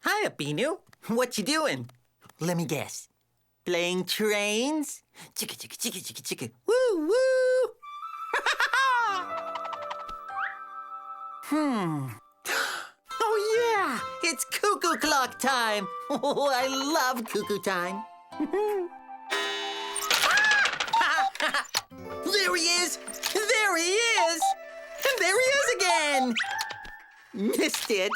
Hiya, Binoo. What you doing? Let me guess. Playing trains? Chicka, chicka, chicka, chicka, chicka. Woo, woo! Oh, yeah! It's cuckoo clock time! Oh, I love cuckoo time. There he is! There he is! And there he is again! Missed it.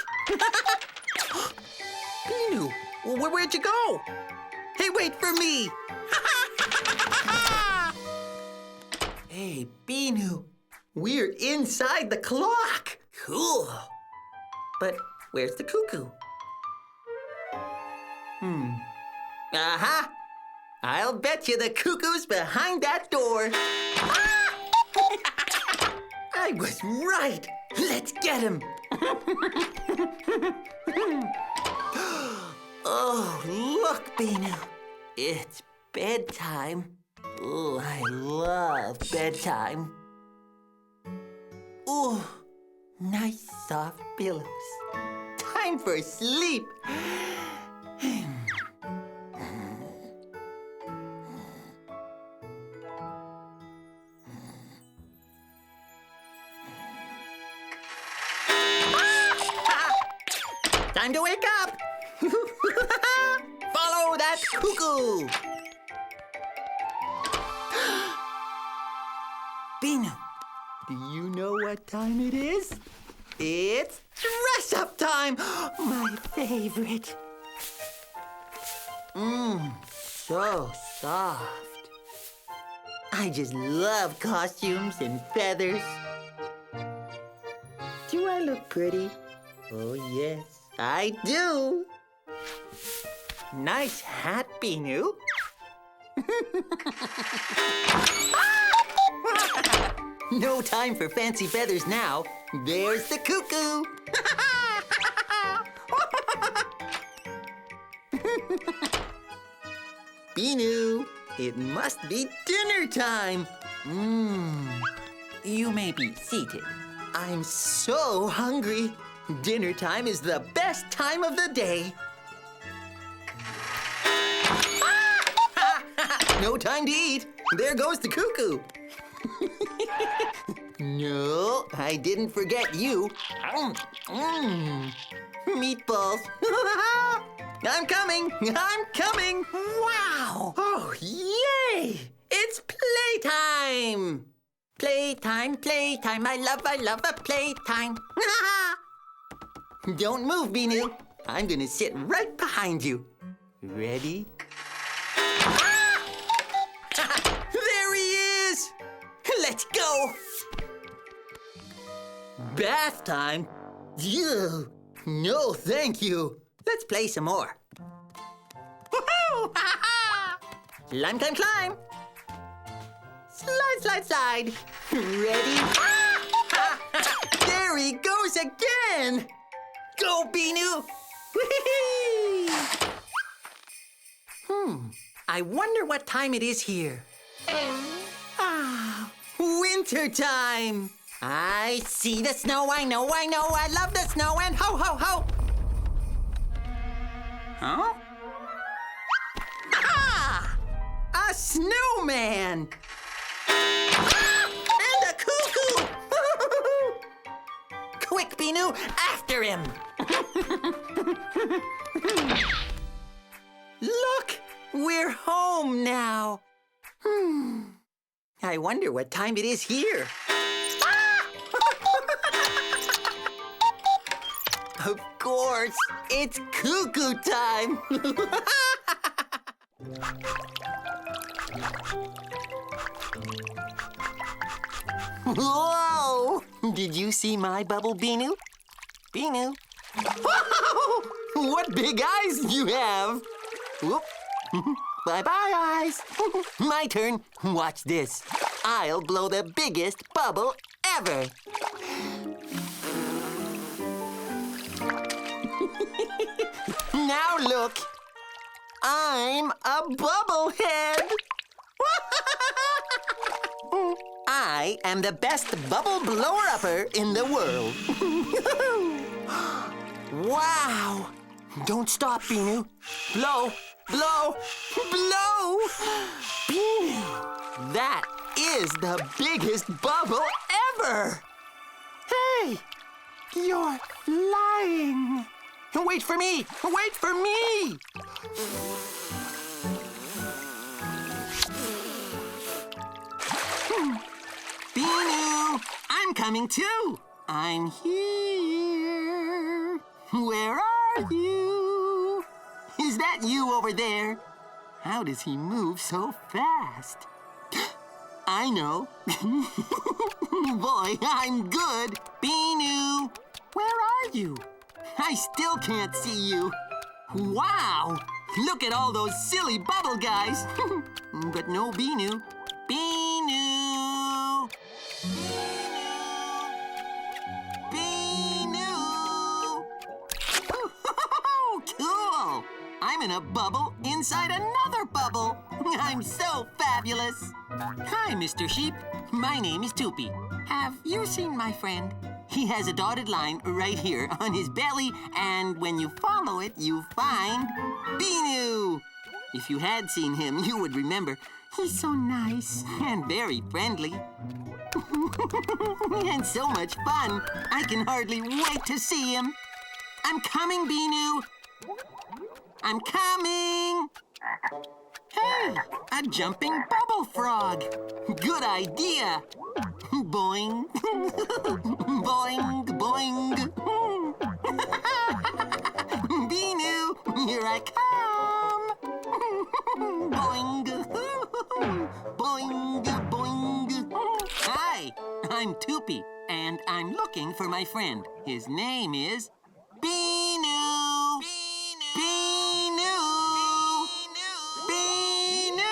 Binoo, where'd you go? Hey, wait for me! Hey, Binoo, we're inside the clock! Cool. But where's the cuckoo? Aha! I'll bet you the cuckoo's behind that door. I was right. Let's get him. Oh, look, Binoo. It's bedtime. Oh, I love bedtime. Oh, nice soft pillows. Time for sleep. Time to wake up! Follow that cuckoo! Binoo, do you know what time it is? It's dress-up time! My favorite. So soft. I just love costumes and feathers. Do I look pretty? Oh, yes. I do. Nice hat, Binoo. No time for fancy feathers now. There's the cuckoo. Binoo, it must be dinner time. You may be seated. I'm so hungry. Dinner time is the best time of the day. No time to eat. There goes the cuckoo. No, I didn't forget you. Meatballs. I'm coming. I'm coming. Wow. Oh, yay. It's playtime. Playtime, playtime. I love a playtime. Don't move, Binoo. I'm gonna sit right behind you. Ready? There he is! Let's go! Bath time? Ew. No, thank you. Let's play some more. Woohoo! Climb, climb, climb. Slide, slide, slide. Ready? There he goes again! Go, Binoo! I wonder what time it is here. Winter time! I see the snow, I know, I love the snow, and ho, ho, ho! Huh? Ha! A snowman! And a cuckoo! Quick, Binoo, after him! Look, we're home now. I wonder what time it is here. Of course, it's cuckoo time. Whoa! Did you see my bubble, Binoo? Binoo? Whoa! What big eyes you have! Whoop. Bye-bye, eyes. My turn. Watch this. I'll blow the biggest bubble ever. Now look. I'm a bubble head. I I am the best bubble blower-upper in the world. Wow! Don't stop, Binoo. Blow, blow, blow! Binoo, that is the biggest bubble ever! Hey, you're flying. Wait for me! Wait for me! Binoo, I'm coming too. I'm here. Where are you? Is that you over there? How does he move so fast? I know. Boy, I'm good. Binoo, where are you? I still can't see you. Wow! Look at all those silly bubble guys. But no Binoo. Binoo! Binoo! Oh, cool! I'm in a bubble inside another bubble. I'm so fabulous. Hi, Mr. Sheep. My name is Toopy. Have you seen my friend? He has a dotted line right here on his belly, and when you follow it, you find Binoo. If you had seen him, you would remember. He's so nice and very friendly. And so much fun. I can hardly wait to see him. I'm coming, Binoo. I'm coming. Hey, a jumping bubble frog. Good idea. Boing. Boing, boing. Binoo, here I come. Boing. Boing, boing. Hi, I'm Toopy, and I'm looking for my friend. His name is Binoo. Binoo. Binoo.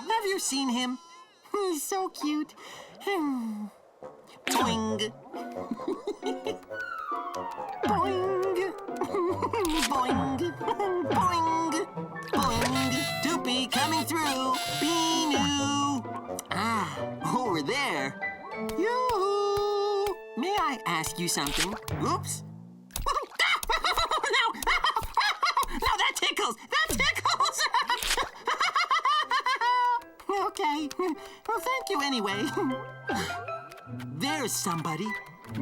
Have you seen him? He's so cute. Boing. Boing. Boing. Boing. Boing. Toopy coming through. Binoo. Ah, over there. Yoo-hoo. May I ask you something? Oops. No. No, that tickles. That tickles. Okay. Well, thank you anyway. There's somebody.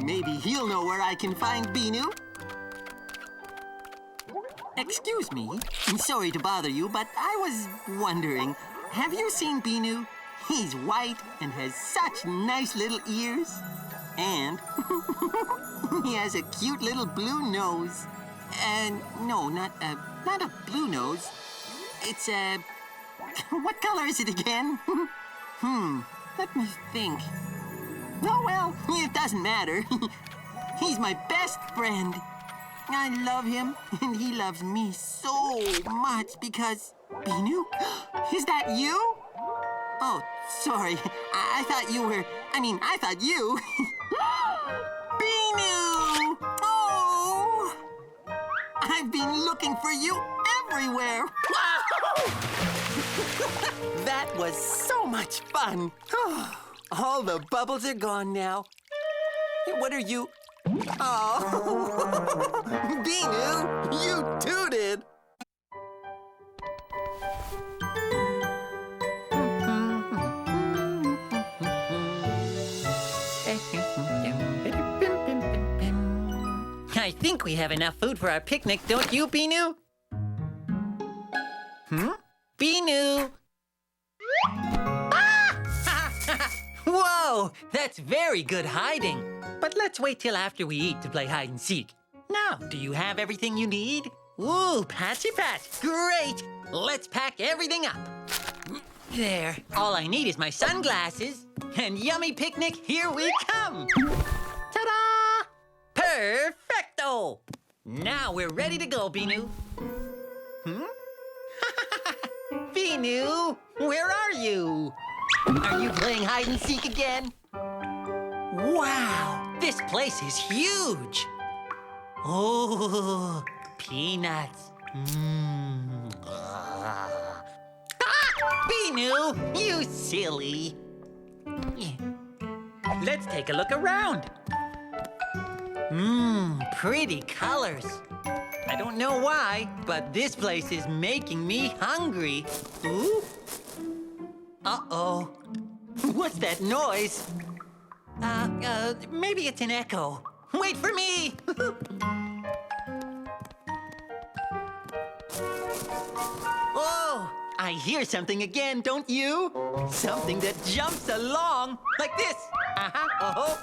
Maybe he'll know where I can find Binoo. Excuse me. I'm sorry to bother you, but I was wondering, have you seen Binoo? He's white and has such nice little ears. And he has a cute little blue nose. No, not a blue nose. It's a... What color is it again? Let me think. Oh, well, it doesn't matter. He's my best friend. I love him, and he loves me so much because... Binoo? Is that you? Oh, sorry. I thought you were... I thought you... Binoo! Oh! I've been looking for you everywhere. Wow! That was so much fun. All the bubbles are gone now. What are you... Oh! Binoo, you tooted! I think we have enough food for our picnic, don't you, Binoo? Binoo! Ah! Whoa! That's very good hiding. But let's wait till after we eat to play hide and seek. Now, do you have everything you need? Ooh, patchy patch. Great! Let's pack everything up. There. All I need is my sunglasses. And yummy picnic, here we come! Ta-da! Perfecto! Now we're ready to go, Binoo. Binoo, where are you? Are you playing hide and seek again? Wow, this place is huge. Oh, peanuts. Ah, Binoo, You silly. Let's take a look around. Pretty colors. I don't know why, but this place is making me hungry. Ooh. Uh-oh. What's that noise? Maybe it's an echo. Wait for me! Oh, I hear something again, don't you? Something that jumps along like this. Oh.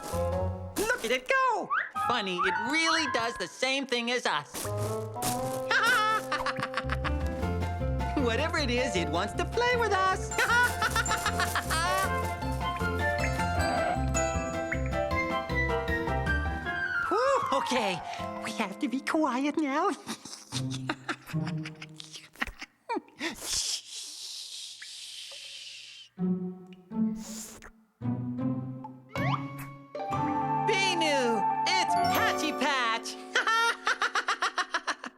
Look at it go. Funny, it really does the same thing as us. Whatever it is, it wants to play with us. Whew, okay, we have to be quiet now. Binoo, it's Patchy Patch.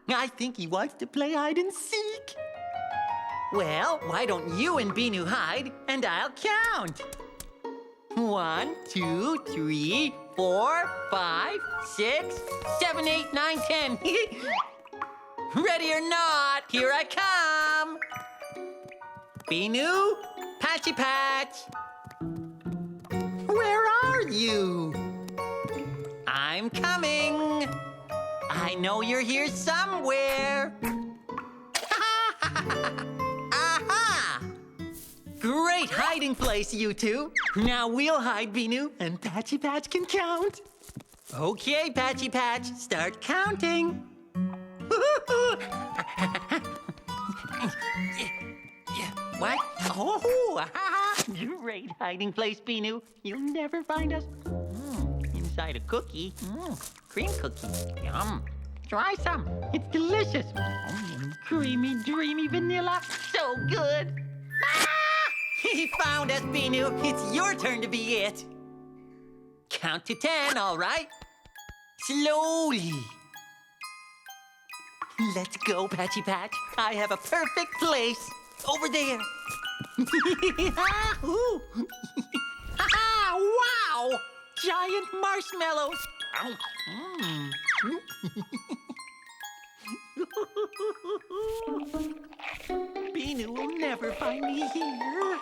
I think he wants to play hide and seek. Well, why don't you and Binoo hide, and I'll count. 1, 2, 3, 4, 5, 6, 7, 8, 9, 10. Ready or not, here I come. Binoo, Patchy Patch. Where are you? I'm coming. I know you're here somewhere. Aha! Great hiding place, you two. Now we'll hide, Binoo, and Patchy Patch can count. Okay, Patchy Patch, start counting. What? Oh, great hiding place, Binoo. You'll never find us. Inside a cookie. Cream cookie. Yum. Try some. It's delicious. Creamy, dreamy vanilla. So good. Ah! He found us, Binoo. It's your turn to be it. Count to 10, all right? Slowly. Let's go, Patchy Patch. I have a perfect place over there. Wow! Giant marshmallows. Binoo will never find me here.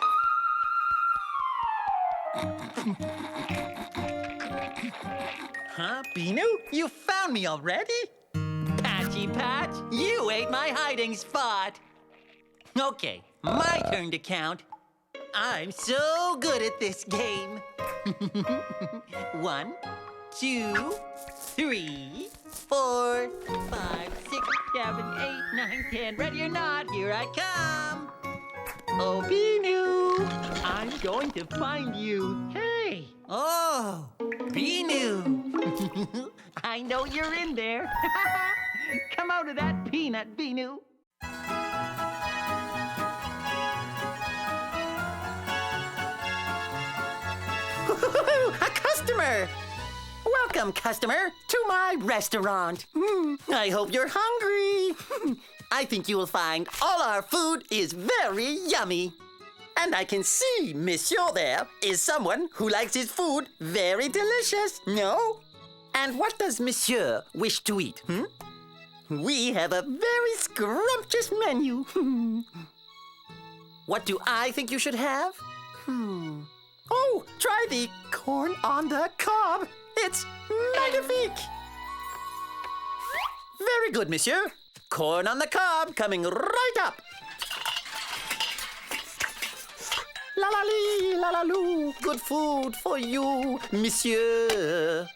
Huh, Binoo? You found me already? Patchy Patch, you ate my hiding spot. Okay, my turn to count. I'm so good at this game. 1, 2, 3, 4, 5, 6, 7, 8, 9, 10. Ready or not, here I come. Oh, Binoo, I'm going to find you. Hey. Oh, Binoo. I know you're in there. Come out of that peanut, Binoo. A customer! Welcome, customer, to my restaurant. I hope you're hungry. I think you will find all our food is very yummy. And I can see Monsieur there is someone who likes his food very delicious, no? And what does Monsieur wish to eat, We have a very scrumptious menu. What do I think you should have? Oh, try the corn on the cob. It's magnifique. Very good, monsieur. Corn on the cob coming right up. La la lee, la la loo. Good food for you, monsieur.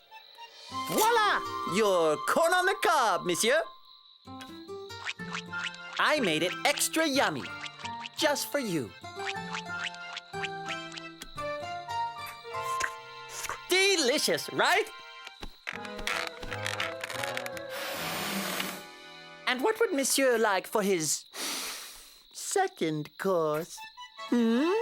Voila, your corn on the cob, monsieur. I made it extra yummy, just for you. Delicious, right? And what would Monsieur like for his second course? A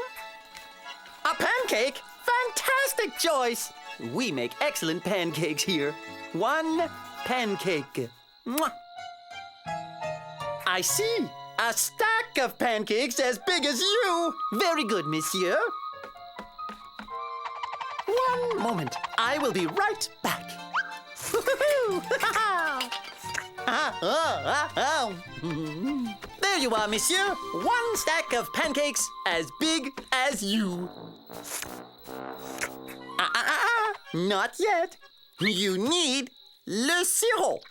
pancake? Fantastic choice! We make excellent pancakes here. 1 pancake. Mwah. I see. A stack of pancakes as big as you. Very good, monsieur. One moment. I will be right back. There you are, monsieur. One stack of pancakes as big as you. Not yet. You need le sirop.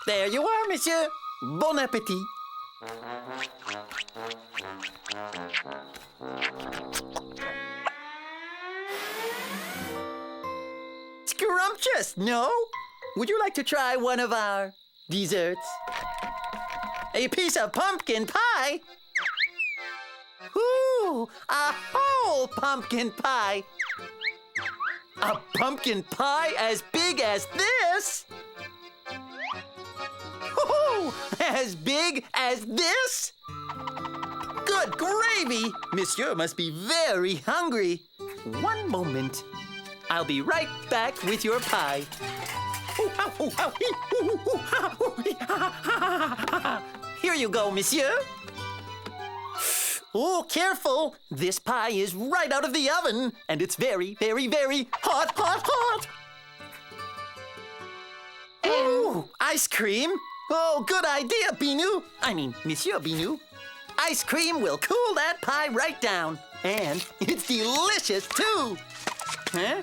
There you are, monsieur. Bon appétit. Scrumptious, no? Would you like to try one of our desserts? A piece of pumpkin pie? Ooh, a whole pumpkin pie. A pumpkin pie as big as this? Ooh, as big as this? Good gravy! Monsieur must be very hungry. One moment. I'll be right back with your pie. Here you go, monsieur. Oh, careful. This pie is right out of the oven, and it's very, very, very hot, hot, hot. Ooh, ice cream. Oh, good idea, Binoo. I mean, Monsieur Binoo. Ice cream will cool that pie right down. And it's delicious, too. Huh?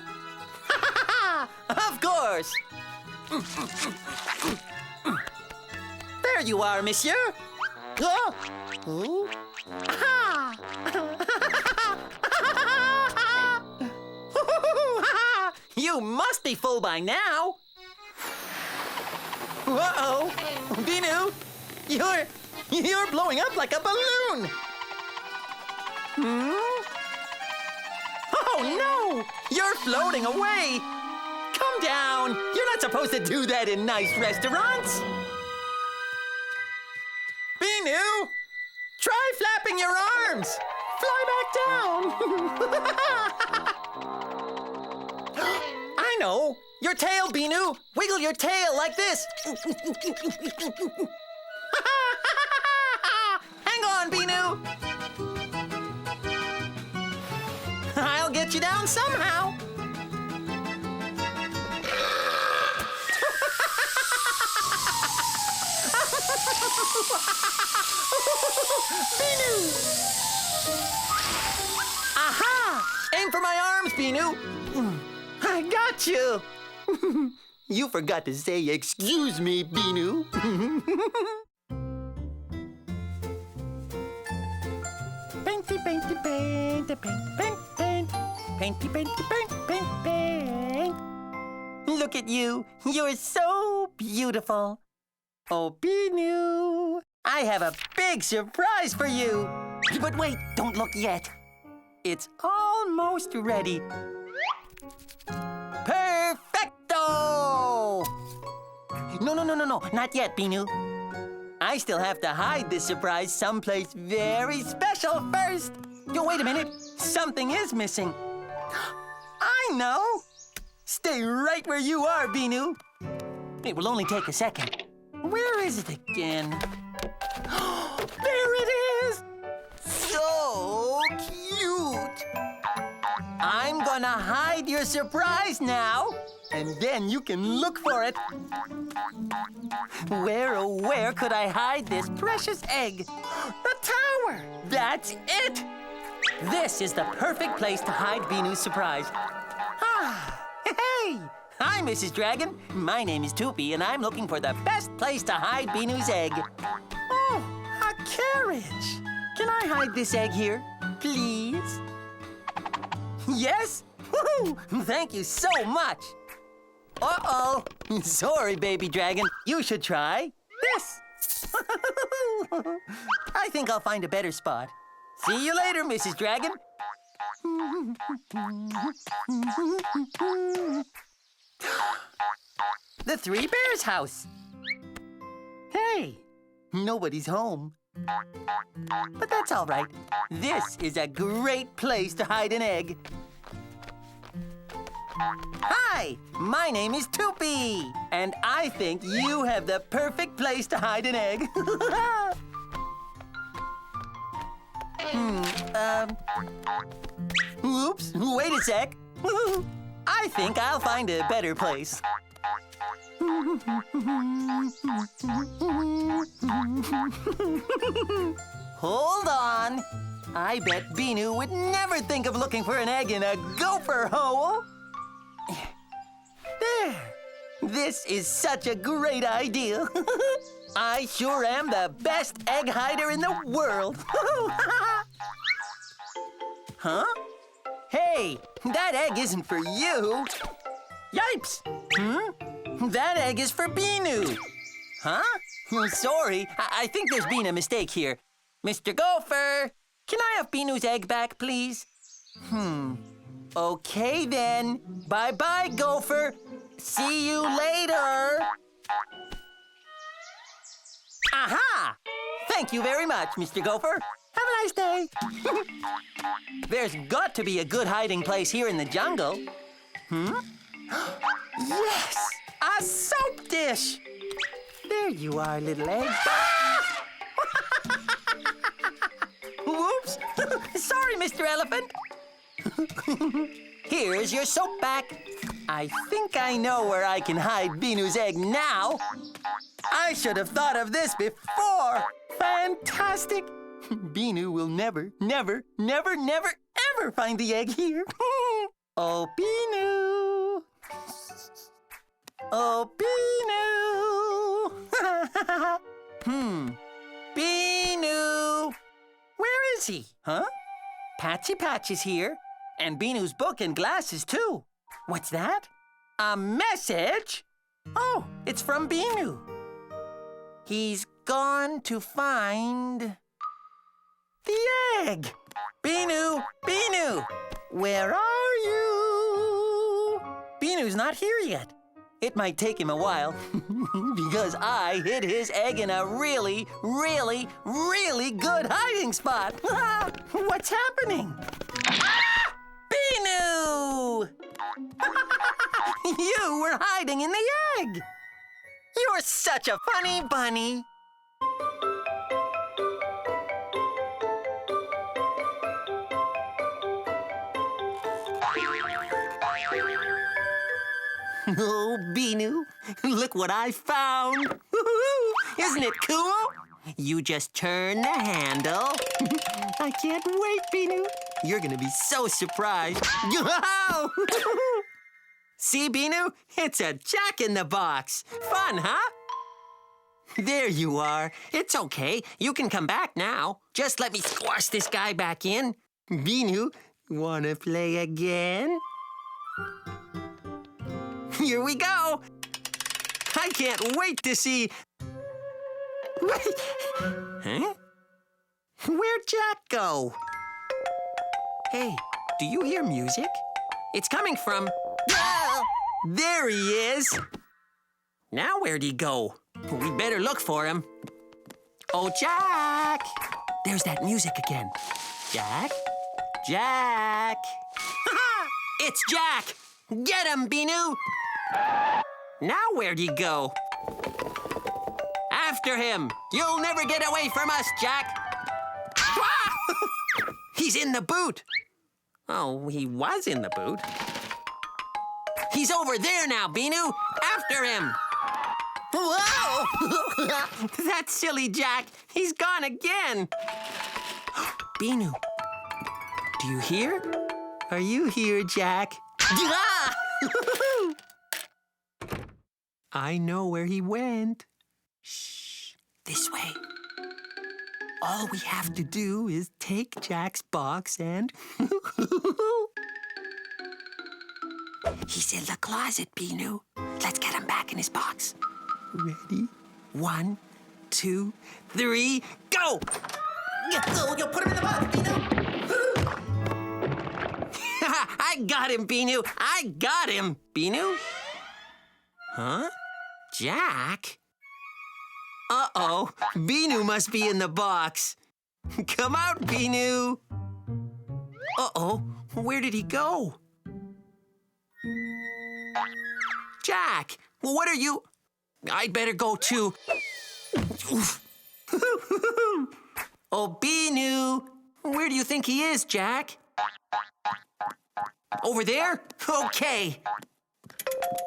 Of course. There you are, monsieur. Oh. Ooh. You must be full by now. Uh-oh. Binoo, you're blowing up like a balloon. Oh, no! You're floating away! Come down! You're not supposed to do that in nice restaurants! Binoo! Try flapping your arms! Fly back down! I know! Your tail, Binoo! Wiggle your tail like this! Hang on, Binoo! I'll get you down somehow. Binoo! Aha! Aim for my arms, Binoo. I got you. You forgot to say excuse me, Binoo. Painty, painty, paint, paint, paint, paint. Painty, painty, paint, paint, paint. Look at you. You're so beautiful. Oh, Binoo, I have a big surprise for you. But wait, don't look yet. It's almost ready. Perfecto! No, not yet, Binoo. I still have to hide this surprise someplace very special first. Yo, wait a minute. Something is missing. I know. Stay right where you are, Binoo. It will only take a second. Where is it again? There it is! So cute! I'm gonna hide your surprise now, and then you can look for it. Where, oh, where could I hide this precious egg? The tower! That's it! This is the perfect place to hide Binoo's surprise. Ah, hey! Hi, Mrs. Dragon. My name is Toopy, and I'm looking for the best place to hide Binoo's egg. Oh, a carriage. Can I hide this egg here, please? Yes? Woohoo! Thank you so much. Uh-oh. Sorry, baby dragon. You should try this. I think I'll find a better spot. See you later, Mrs. Dragon. The Three Bears house. Hey, nobody's home. But that's all right. This is a great place to hide an egg. Hi! Hi, my name is Toopy, and I think you have the perfect place to hide an egg. Oops, wait a sec. I think I'll find a better place. Hold on. I bet Binoo would never think of looking for an egg in a gopher hole. There. This is such a great idea. I sure am the best egg hider in the world. Huh? Hey, that egg isn't for you. Yipes! That egg is for Binoo. Huh? Sorry, I think there's been a mistake here. Mr. Gopher, can I have Binoo's egg back, please? Okay then. Bye-bye, Gopher. See you later. Aha! Thank you very much, Mr. Gopher. Have a nice day. There's got to be a good hiding place here in the jungle. Yes! A soap dish! There you are, little egg. Whoops! Sorry, Mr. Elephant. Here's your soap back. I think I know where I can hide Binoo's egg now. I should have thought of this before. Fantastic. Binoo will never, never, never, never, ever find the egg here. Oh, Binoo. Oh, Binoo. Binoo. Where is he? Huh? Patchy Patch is here. And Binoo's book and glasses, too. What's that? A message? Oh, it's from Binoo. He's gone to find the egg. Binoo, Binoo, where are you? Binoo's not here yet. It might take him a while because I hid his egg in a really, really, really good hiding spot. What's happening? Ah! Binoo! You were hiding in the egg. You're such a funny bunny. Oh, Binoo, look what I found. Isn't it cool? You just turn the handle. I can't wait, Binoo. You're gonna be so surprised. See, Binoo? It's a jack-in-the-box. Fun, huh? There you are. It's okay. You can come back now. Just let me squash this guy back in. Binoo, wanna play again? Here we go. I can't wait to see... Wait. Huh? Where'd Jack go? Hey, do you hear music? It's coming from... Ah! There he is. Now where'd he go? We better look for him. Oh, Jack. There's that music again. Jack? Jack. It's Jack. Get him, Binoo. Now where'd he go? After him. You'll never get away from us, Jack. He's in the boot. Oh, he was in the boot. He's over there now, Binoo. After him. Whoa! That silly Jack. He's gone again. Binoo, do you hear? Are you here, Jack? I know where he went. Shh, this way. All we have to do is take Jack's box and... He's in the closet, Binoo. Let's get him back in his box. Ready? 1, 2, 3, go! You'll put him in the box, Binoo. I got him, Binoo. I got him. Binoo? Huh? Jack? Uh-oh. Binoo must be in the box. Come out, Binoo. Uh-oh. Where did he go? Jack, well, what are you... I'd better go too. Oh, Binoo. Where do you think he is, Jack? Over there? Okay.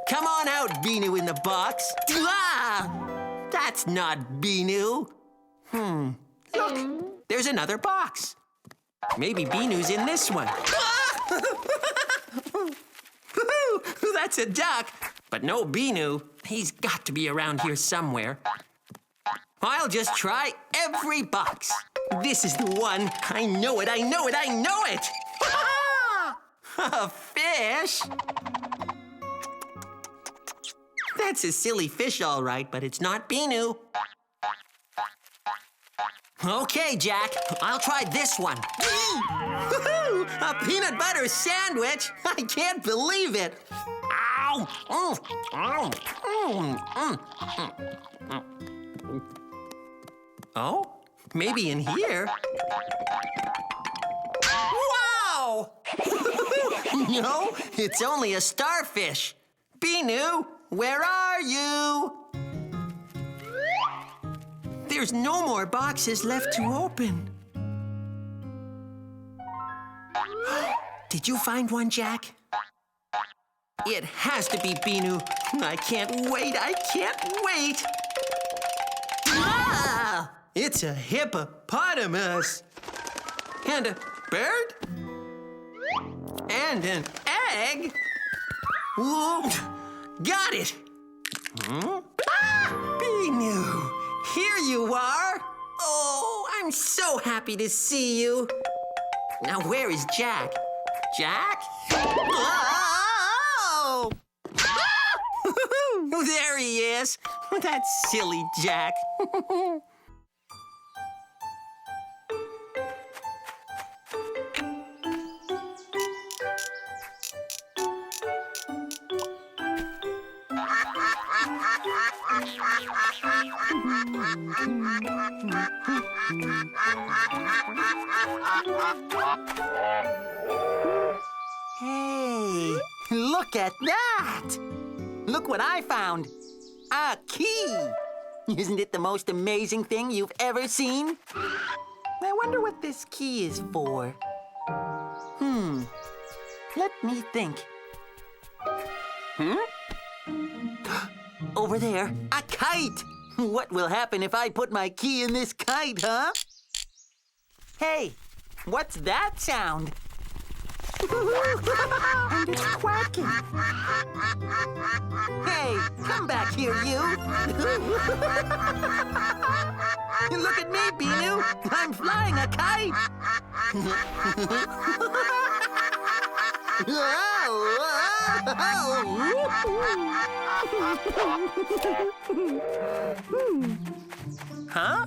Come on out, Binoo in the box. Ah! That's not Binoo. Look, there's another box. Maybe Binoo's in this one. That's a duck, but no Binoo. He's got to be around here somewhere. I'll just try every box. This is the one. I know it, I know it, I know it! A fish! That's a silly fish, all right, but it's not Binoo. Okay, Jack, I'll try this one. A peanut butter sandwich? I can't believe it. Ow! Oh, maybe in here. Wow! No, it's only a starfish. Binoo, where are you? There's no more boxes left to open. Did you find one, Jack? It has to be Binoo. I can't wait, I can't wait. Ah! It's a hippopotamus. And a bird. And an egg. Whoa. Got it. Ah! Binoo. Here you are! Oh, I'm so happy to see you. Now, where is Jack? Jack? Oh! There he is. That silly Jack. Hey, look at that! Look what I found. A key! Isn't it the most amazing thing you've ever seen? I wonder what this key is for. Let me think. Over there, a kite! What will happen if I put my key in this kite, huh? Hey, what's that sound? And it's quacking. Hey, come back here, you. Look at me, Binoo. I'm flying a kite. Huh?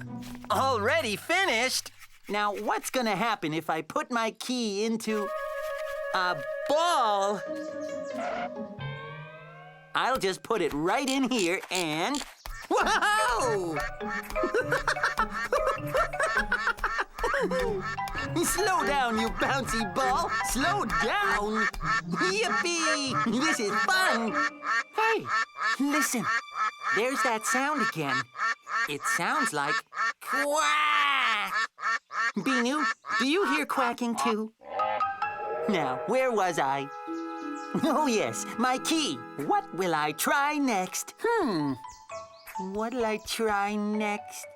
Already finished? Now, what's gonna happen if I put my key into a ball? I'll just put it right in here and... Whoa! Slow down, you bouncy ball. Slow down. Yippee! This is fun. Hey, listen. There's that sound again. It sounds like quack. Binoo, do you hear quacking too? Now, where was I? Oh, yes, my key. What will I try next? What'll I try next?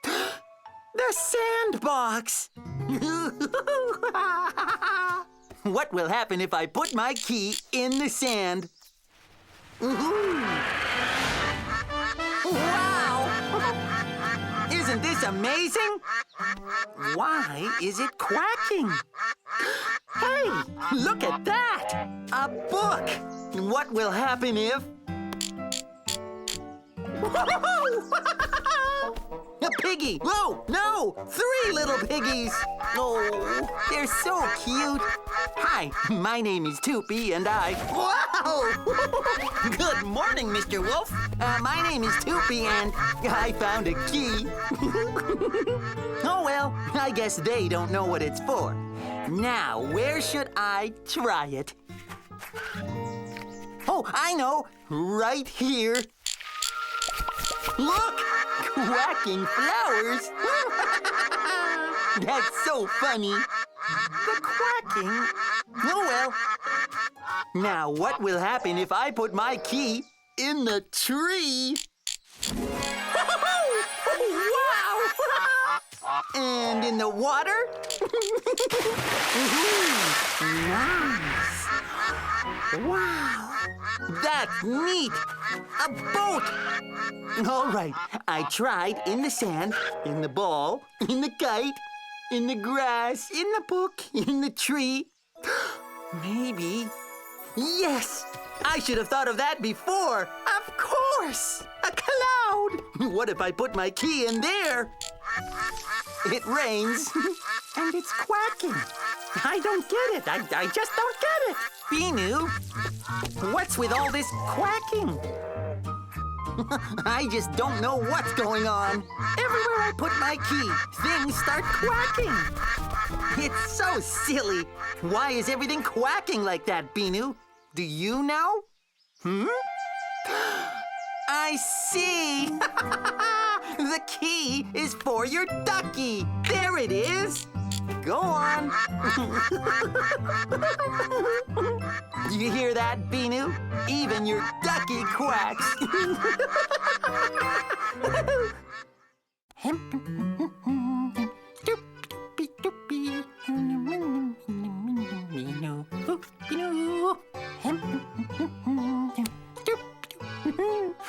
The sandbox! What will happen if I put my key in the sand? Wow! Isn't this amazing? Why is it quacking? Hey, look at that! A book! What will happen if... A piggy! Whoa, no! 3 little piggies! Oh, they're so cute. Hi, my name is Toopy and I... Wow! Good morning, Mr. Wolf. My name is Toopy and I found a key. Oh, well, I guess they don't know what it's for. Now, where should I try it? Oh, I know. Right here. Look! Quacking flowers. That's so funny. The quacking. Oh, well. Now, what will happen if I put my key in the tree? Wow! And in the water? Nice. Wow. That's neat. A boat. All right. I tried in the sand, in the ball, in the kite, in the grass, in the book, in the tree. Maybe. Yes! I should have thought of that before. Of course! A cloud! What if I put my key in there? It rains, and it's quacking. I don't get it. I just don't get it. Binoo, what's with all this quacking? I just don't know what's going on. Everywhere I put my key, things start quacking. It's so silly. Why is everything quacking like that, Binoo? Do you know? I see. The key is for your ducky. There it is. Go on. You hear that, Binoo? Even your ducky quacks.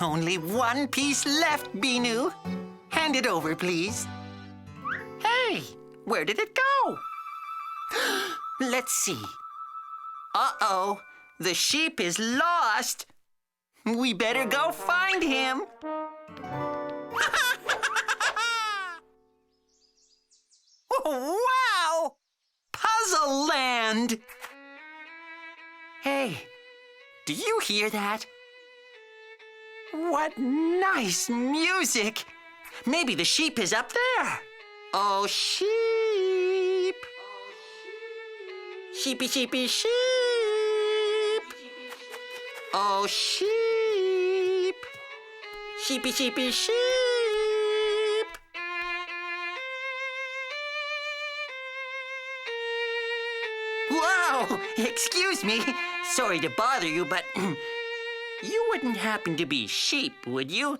Only one piece left, Binoo. Hand it over, please. Hey, where did it go? Let's see. Uh-oh, the sheep is lost. We better go find him. Wow! Puzzle Land! Hey, do you hear that? What nice music! Maybe the sheep is up there. Oh, sheep! Sheepy, sheepy, sheep! Oh, sheep! Sheepy, sheepy, sheep! Whoa! Excuse me. Sorry to bother you, but you wouldn't happen to be sheep, would you?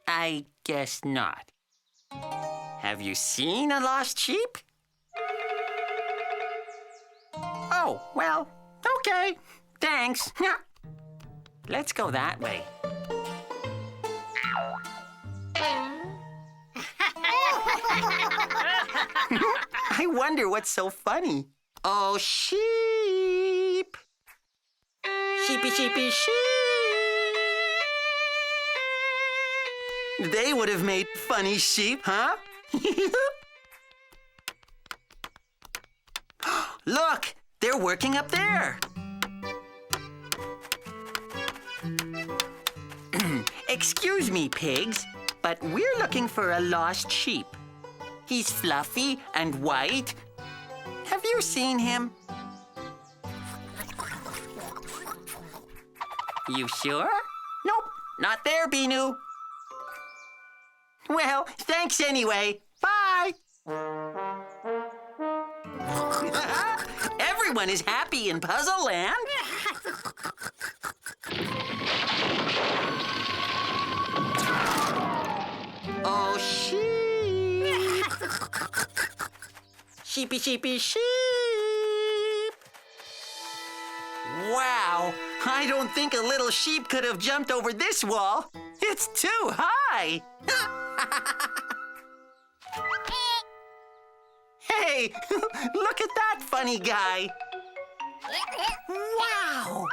I guess not. Have you seen a lost sheep? Oh, well, okay. Thanks. Let's go that way. I wonder what's so funny. Oh, sheep! Sheepy, sheepy, sheep! They would have made funny sheep, huh? Look, they're working up there. Excuse me, pigs, but we're looking for a lost sheep. He's fluffy and white. Have you seen him? You sure? Nope, not there, Binoo. Well, thanks anyway. Bye. Everyone is happy in Puzzle Land. Oh, sheep. Sheepy, sheepy, sheep. Wow, I don't think a little sheep could have jumped over this wall. It's too high. Hey, look at that funny guy. Wow.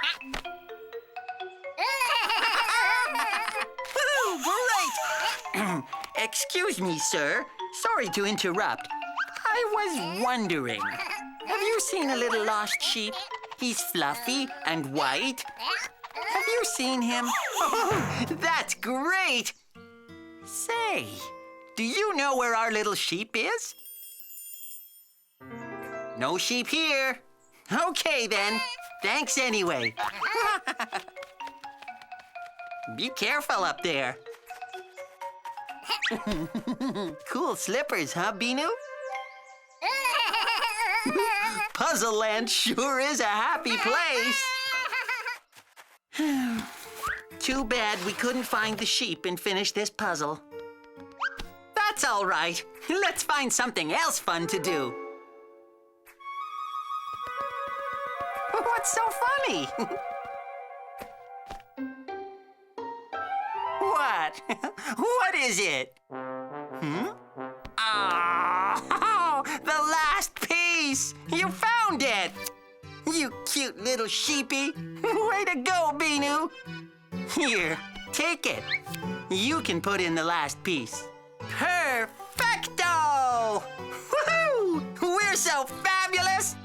Great. Excuse me, sir. Sorry to interrupt. I was wondering, have you seen a little lost sheep? He's fluffy and white. Have you seen him? Oh, that's great! Say, do you know where our little sheep is? No sheep here. Okay, then. Thanks anyway. Be careful up there. Cool slippers, huh, Binoo? Puzzle Land sure is a happy place. Too bad we couldn't find the sheep and finish this puzzle. That's all right. Let's find something else fun to do. What's so funny? What? What is it? Oh, the last piece! You found it! You cute little sheepy. Way to go, Binoo. Here, take it. You can put in the last piece. Perfecto! Woohoo! We're so fabulous!